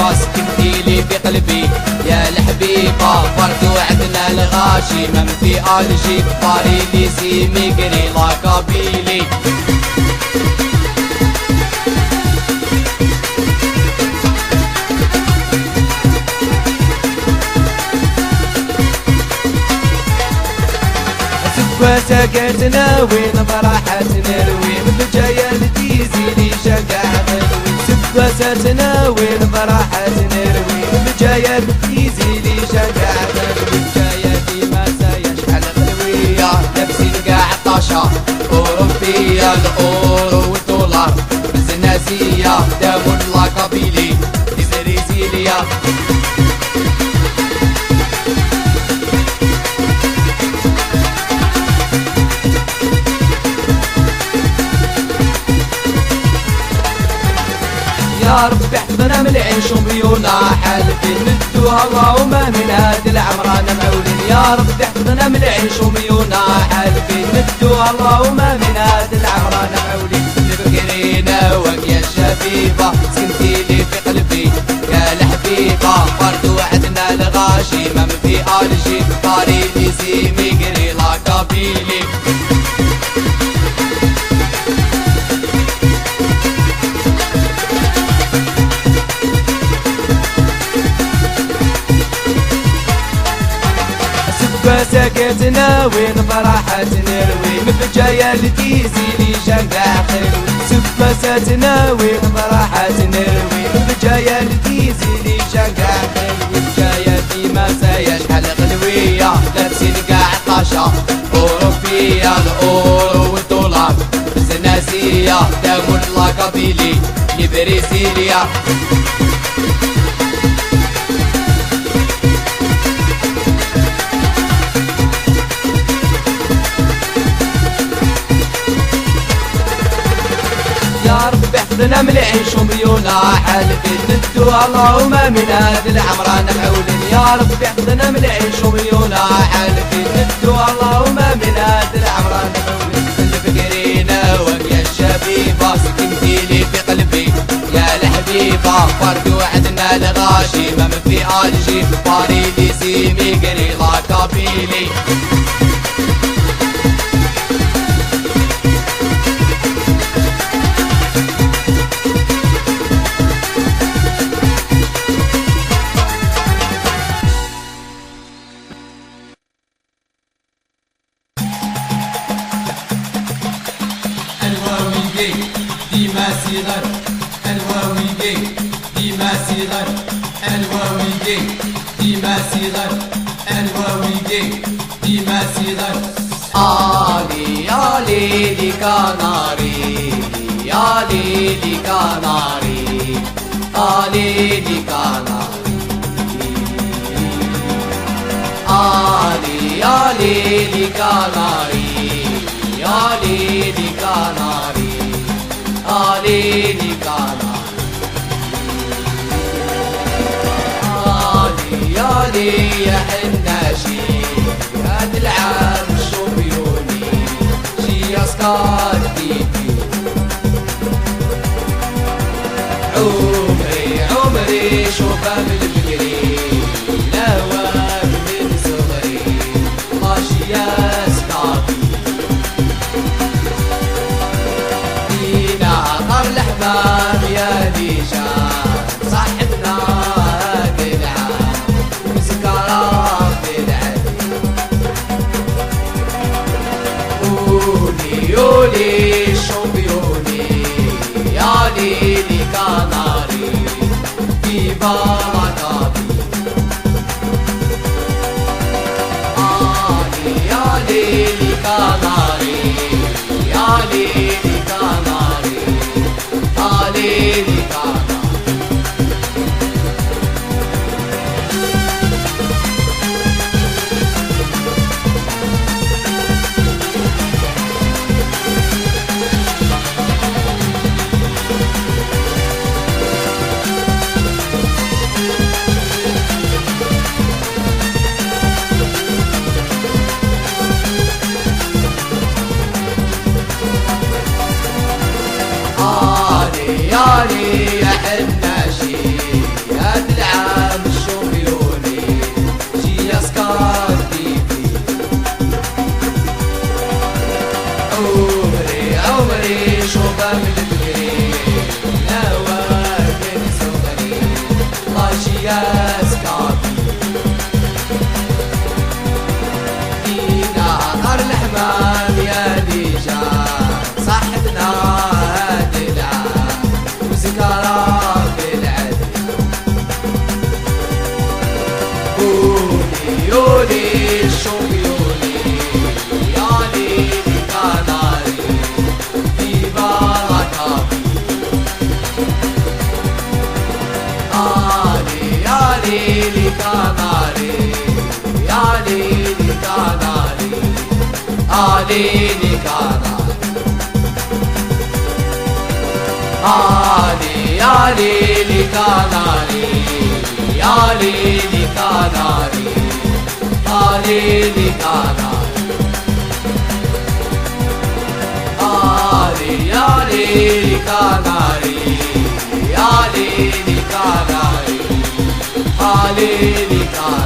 حبيبة سكنتي لي في قلبي يا الحبيبة. برضو عندنا الغاشي من في الجي باريليسي ميغري لا كابيلي. وسكتنا وين فرحة نروي من جاية لتيزي لي شقع غلوي. وسكتنا وين فرحة نروي من جاية لتيزي لي شقع غلوي. جاية ديما سيشحال غلوية لابسين قاع طاشا أوروبية الأورو والدولار بالزنازية دامون لا كابيلي إزريزيليا. يا رب احفظنا من العيش وبيونا حالفين ندوها اللهم من هاد العمران معولين. يا رب احفظنا من العيش وبيونا حالفين ندوها اللهم من هاد العمران معولين. فكرينا وك يا الشبيبة سكنتي لي في قلبي يا الحبيبة. برضو عندنا الغاشي من في الجي باريليسي ميغري لا كابيلي. سكتنا وين فرحة نروي من جاية لتيزي لي شقع خلوي. سكتنا وين فرحة نروي من جاية لتيزي لي شقع خلوي. جاية ديما سيشحال غلوية لابسين قاع طاشا أوروبية الأورو والدولار بالزنازية دامون لا كابيلي لبريزيليا. يا رب احفظنا من العيش وبيونا حالفين ندوها اللهم من هاد العمران معولين. يا رب احفظنا من العيش وبيونا حالفين ندوها اللهم من هاد العمران معولين. فكرينا وك يا الشبيبة سكنتي لي في قلبي يا الحبيبة. برضو عندنا الغاشي من في الجي باريليسي ميغري لا كابيلي. ديما صغر الواوي ديما صغر الواوي ديما صغر الواوي ديما صغر. آلي يا ليلي كناري يا ليلي كناري ليلي كناري آلي يا ليلي كناري يا ليلي كناري ليلي كناري يا لي يا حناشي يا تلعب الشوبيوني شي اسكار ديدي. عمري شوفها بالفكري نوام من صغري ماشي يا سكاري. دينا قبل الحباب يا ديشان صاحبنا يولي شوبيوني يا ليلي كناري في بلدي. يا ليلي كناري يا ليلي كناري ليلي كناري. يا سكافي فينا نار الحمام يا ديجان صحتنا هادي العام وسكرى في العدل يولي الشوميوني يا ليلي كناري في بركاتي يا ليلي كناري يا ليلي كناري ليلي كناري يا ليلي كناري يا ليلي كناري ليلي كناري يا ليلي كناري يا ليلي كناري ليلي كناري